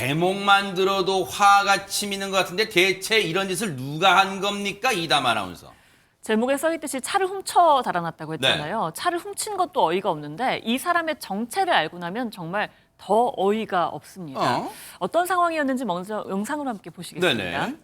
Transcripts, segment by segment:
제목만 들어도 화가 치미는 것 같은데 대체 이런 짓을 누가 한 겁니까? 이담 아나운서. 제목에 써있듯이 차를 훔쳐 달아났다고 했잖아요. 차를 훔친 것도 어이가 없는데 이 사람의 정체를 알고 나면 정말 더 어이가 없습니다. 어떤 상황이었는지 먼저 영상으로 함께 보시겠습니다. 네네.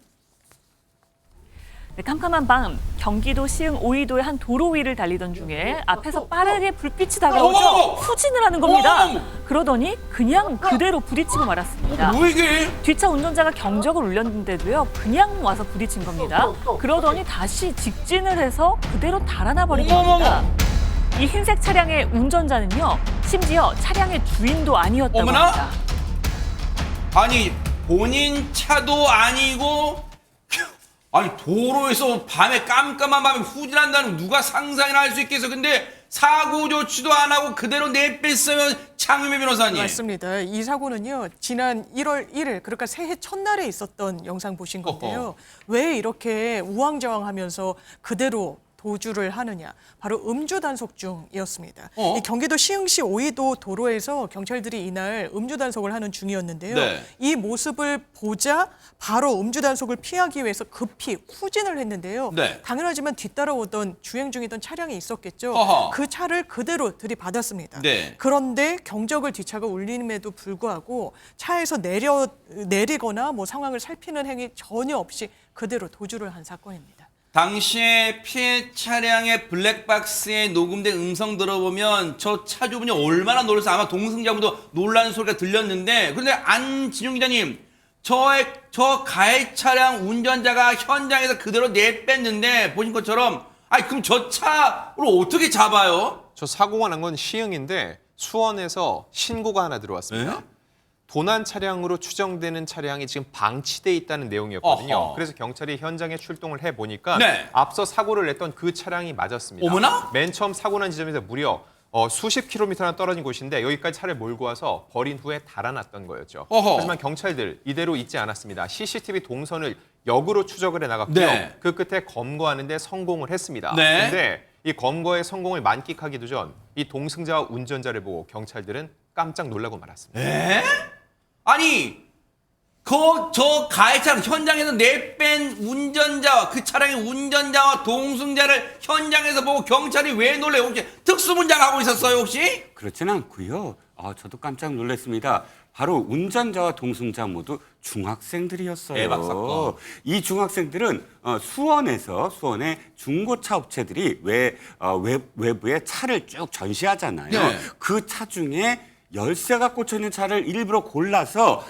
네, 캄캄한 밤 경기도 시흥 오이도의 한 도로 위를 달리던 중에 앞에서 빠르게 불빛이 다가오죠. 후진을 하는 겁니다. 그러더니 그냥 그대로 부딪히고 말았습니다. 뭐 이게? 뒷차 운전자가 경적을 울렸는데도요. 그냥 와서 부딪힌 겁니다. 그러더니 다시 직진을 해서 그대로 달아나 버린 겁니다. 이 흰색 차량의 운전자는요. 심지어 차량의 주인도 아니었다고 어머나? 합니다. 아니 본인 차도 아니고 아니 도로에서 밤에 깜깜한 밤에 후진한다는 누가 상상이나 할 수 있겠어. 근데 사고 조치도 안 하고 그대로 내뺐으면 장유미 변호사님. 맞습니다. 이 사고는요. 지난 1월 1일 그러니까 새해 첫날에 있었던 영상 보신 건데요. 왜 이렇게 우왕좌왕하면서 그대로 도주를 하느냐. 바로 음주 단속 중이었습니다. 이 경기도 시흥시 오이도 도로에서 경찰들이 이날 음주 단속을 하는 중이었는데요. 네. 이 모습을 보자 바로 음주 단속을 피하기 위해서 급히 후진을 했는데요. 네. 당연하지만 뒤따라오던 주행 중이던 차량이 있었겠죠. 어허. 그 차를 그대로 들이받았습니다. 네. 그런데 경적을 뒷차가 울림에도 불구하고 차에서 내리거나 뭐 상황을 살피는 행위 전혀 없이 그대로 도주를 한 사건입니다. 당시에 피해 차량의 블랙박스에 녹음된 음성 들어보면 저 차주분이 얼마나 놀라서 아마 동승자분도 놀라는 소리가 들렸는데, 그런데 안진용 기자님, 저 가해 차량 운전자가 현장에서 그대로 내뺐는데 보신 것처럼, 아니 그럼 저 차로 어떻게 잡아요? 저 사고가 난 건 시흥인데 수원에서 신고가 하나 들어왔습니다. 도난 차량으로 추정되는 차량이 지금 방치돼 있다는 내용이었거든요. 어허. 그래서 경찰이 현장에 출동을 해보니까 네. 앞서 사고를 냈던 그 차량이 맞았습니다. 어머나? 맨 처음 사고 난 지점에서 무려 수십 킬로미터나 떨어진 곳인데 여기까지 차를 몰고 와서 버린 후에 달아났던 거였죠. 어허. 하지만 경찰들 이대로 있지 않았습니다. CCTV 동선을 역으로 추적을 해나갔고요. 네. 그 끝에 검거하는 데 성공을 했습니다. 네. 그런데 이 검거의 성공을 만끽하기도 전 이 동승자와 운전자를 보고 경찰들은 깜짝 놀라고 말았습니다. 에? 아니 저 가해 차량 현장에서 내뺀 운전자와 그 차량의 운전자와 동승자를 현장에서 보고 경찰이 왜 놀래요? 혹시 특수분장하고 있었어요 혹시? 그렇진 않고요. 저도 깜짝 놀랐습니다. 바로 운전자와 동승자 모두 중학생들이었어요. 대박 사건. 이 중학생들은 수원의 중고차 업체들이 외부에 차를 쭉 전시하잖아요. 네. 그 차 중에 열쇠가 꽂혀 있는 차를 일부러 골라서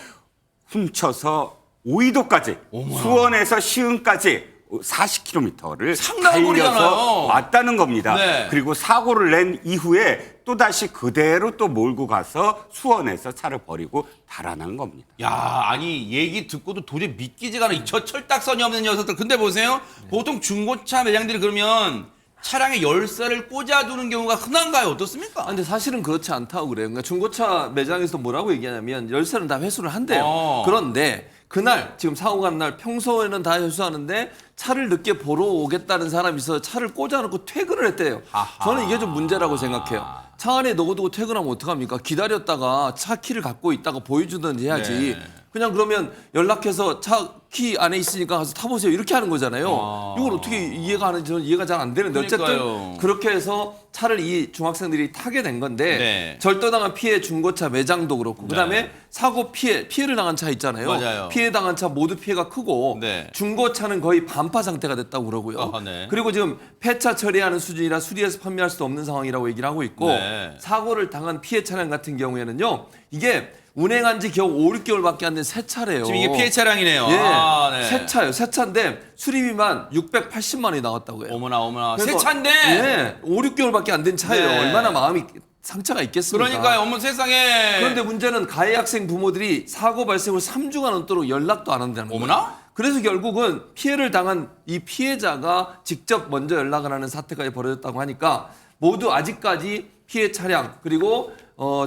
훔쳐서 오이도까지 수원에서 시흥까지 40km를 상당한 달려서 거리잖아요. 왔다는 겁니다. 네. 그리고 사고를 낸 이후에 또다시 그대로 또 몰고 가서 수원에서 차를 버리고 달아난 겁니다. 야, 아니 얘기 듣고도 도저히 믿기지가 않아. 저 철딱선이 없는 녀석들. 근데 보세요. 보통 중고차 매장들이 그러면 차량에 열쇠를 꽂아두는 경우가 흔한가요? 어떻습니까? 근데 사실은 그렇지 않다고 그래요. 그러니까 중고차 매장에서 뭐라고 얘기하냐면 열쇠는 다 회수를 한대요. 그런데 그날 지금 사고가 난 날 평소에는 다 회수하는데 차를 늦게 보러 오겠다는 사람이 있어서 차를 꽂아놓고 퇴근을 했대요. 저는 이게 좀 문제라고 생각해요. 차 안에 넣어두고 퇴근하면 어떡합니까? 기다렸다가 차 키를 갖고 있다가 보여주든지 해야지. 네. 그냥 그러면 연락해서 차 키 안에 있으니까 가서 타보세요. 이렇게 하는 거잖아요. 이걸 어떻게 이해가 하는지 저는 이해가 잘 안 되는데 그러니까요. 어쨌든 그렇게 해서 차를 이 중학생들이 타게 된 건데 네. 절도당한 피해 중고차 매장도 그렇고 그다음에 사고 피해를 당한 차 있잖아요. 맞아요. 피해 당한 차 모두 피해가 크고 네. 중고차는 거의 반파 상태가 됐다고 그러고요. 네. 그리고 지금 폐차 처리하는 수준이라 수리해서 판매할 수도 없는 상황이라고 얘기를 하고 있고 네. 사고를 당한 피해 차량 같은 경우에는요. 이게 운행한 지 겨우 5, 6개월밖에 안 된 새 차래요. 지금 이게 피해 차량이네요. 예, 네. 새 차예요. 새 차인데 수리비만 680만 원이 나왔다고 해요. 어머나. 새 그래서 차인데. 예, 5, 6개월밖에 안 된 차예요. 네. 얼마나 마음이 상처가 있겠습니까? 그러니까요. 어머 세상에. 그런데 문제는 가해 학생 부모들이 사고 발생 후 3주가 넘도록 연락도 안 한다는 거예요. 어머나? 그래서 결국은 피해를 당한 이 피해자가 직접 먼저 연락을 하는 사태까지 벌어졌다고 하니까 모두 아직까지 피해 차량 그리고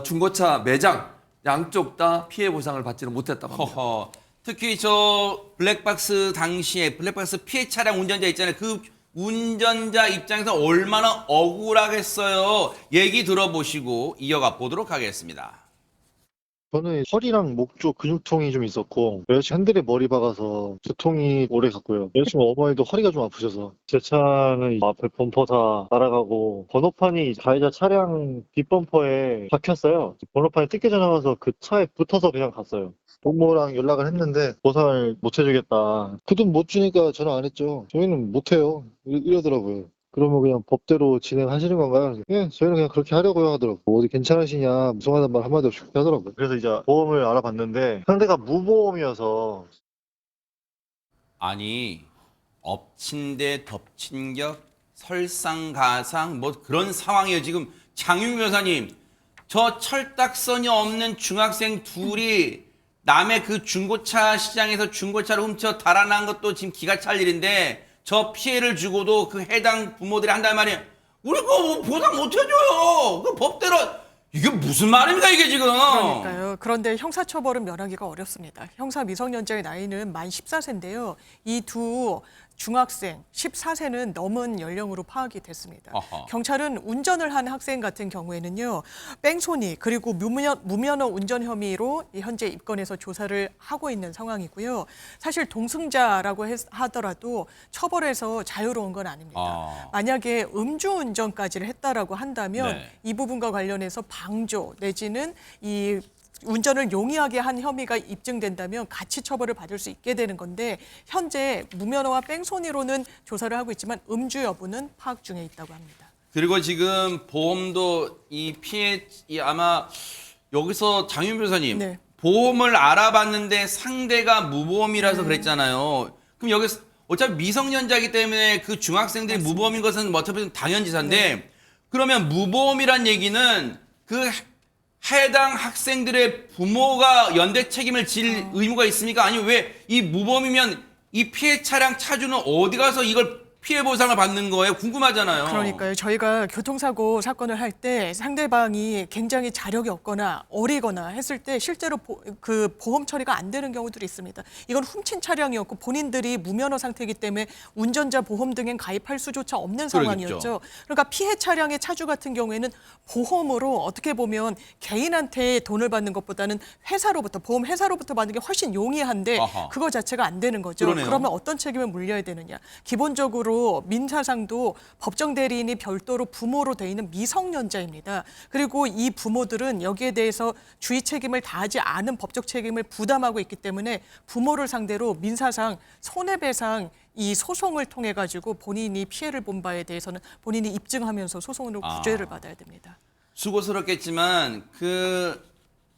중고차 매장 양쪽 다 피해 보상을 받지는 못했다고 합니다. 허허. 특히 저 블랙박스 당시에 블랙박스 피해 차량 운전자 있잖아요. 그 운전자 입장에서 얼마나 억울하겠어요. 얘기 들어보시고 이어가 보도록 하겠습니다. 저는 허리랑 목 쪽 근육통이 좀 있었고 여자친구 핸들에 머리 박아서 두통이 오래 갔고요. 여자친구 어머니도 허리가 좀 아프셔서 제 차는 앞에 범퍼 다 날아가고 번호판이 가해자 차량 뒷범퍼에 박혔어요. 번호판이 뜯겨 나가서 그 차에 붙어서 그냥 갔어요. 부모랑 연락을 했는데 보상을 못 해주겠다. 그 돈 못 주니까 전화 안 했죠. 저희는 못 해요. 이러더라고요. 그러면 그냥 법대로 진행하시는 건가요? 예, 저희는 그냥 그렇게 하려고요 하더라고요. 어디 괜찮으시냐, 무성하단 말 한마디 없이 그렇게 하더라고요. 그래서 이제 보험을 알아봤는데 상대가 무보험이어서. 아니, 엎친 데 덮친 격, 설상가상 뭐 그런 상황이에요. 지금 장윤 변호사님, 저 철딱선이 없는 중학생 둘이 남의 그 중고차 시장에서 중고차를 훔쳐 달아난 것도 지금 기가 찰 일인데 저 피해를 주고도 그 해당 부모들이 한단 말이에요. 우리 그거 뭐 보상 못 해줘요. 그 법대로 이게 무슨 말입니까 이게 지금? 그러니까요. 그런데 형사처벌은 면하기가 어렵습니다. 형사 미성년자의 나이는 만 14세인데요. 이 두 중학생 14세는 넘은 연령으로 파악이 됐습니다. 아하. 경찰은 운전을 한 학생 같은 경우에는요. 뺑소니 그리고 무면허 운전 혐의로 현재 입건해서 조사를 하고 있는 상황이고요. 사실 동승자라고 하더라도 처벌에서 자유로운 건 아닙니다. 만약에 음주운전까지를 했다라고 한다면 네. 이 부분과 관련해서 방조 내지는 이 운전을 용이하게 한 혐의가 입증된다면 같이 처벌을 받을 수 있게 되는 건데 현재 무면허와 뺑소니로는 조사를 하고 있지만 음주 여부는 파악 중에 있다고 합니다. 그리고 지금 보험도 이 피해 아마 여기서 장윤 변호사님 네. 보험을 알아봤는데 상대가 무보험이라서 그랬잖아요. 그럼 여기서 어차피 미성년자이기 때문에 그 중학생들이 무보험인 것은 뭐 어차피 당연지사인데 그러면 무보험이란 얘기는 그 해당 학생들의 부모가 연대 책임을 질 의무가 있습니까? 아니면 왜 이 무보험이면 이 피해 차량 차주는 어디 가서 이걸 피해 보상을 받는 거예요? 궁금하잖아요. 그러니까요. 저희가 교통사고 사건을 할 때 상대방이 굉장히 자력이 없거나 어리거나 했을 때 실제로 그 보험 처리가 안 되는 경우들이 있습니다. 이건 훔친 차량이었고 본인들이 무면허 상태이기 때문에 운전자 보험 등엔 가입할 수조차 없는 상황이었죠. 그러니까 피해 차량의 차주 같은 경우에는 보험으로 어떻게 보면 개인한테 돈을 받는 것보다는 회사로부터 보험 회사로부터 받는 게 훨씬 용이한데 아하. 그거 자체가 안 되는 거죠. 그러네요. 그러면 어떤 책임을 물려야 되느냐? 기본적으로 민사상도 법정 대리인이 별도로 부모로 돼 있는 미성년자입니다. 그리고 이 부모들은 여기에 대해서 주의 책임을 다하지 않은 법적 책임을 부담하고 있기 때문에 부모를 상대로 민사상 손해배상 이 소송을 통해 가지고 본인이 피해를 본 바에 대해서는 본인이 입증하면서 소송으로 구제를 받아야 됩니다. 수고스럽겠지만 그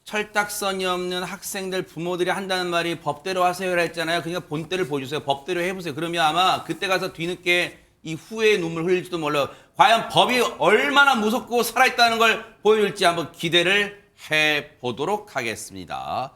철딱선이 없는 학생들 부모들이 한다는 말이 법대로 하세요라 했잖아요. 그러니까 본때를 보여주세요. 법대로 해보세요. 그러면 아마 그때 가서 뒤늦게 이 후회의 눈물 흘릴지도 몰라요. 과연 법이 얼마나 무섭고 살아있다는 걸 보여줄지 한번 기대를 해보도록 하겠습니다.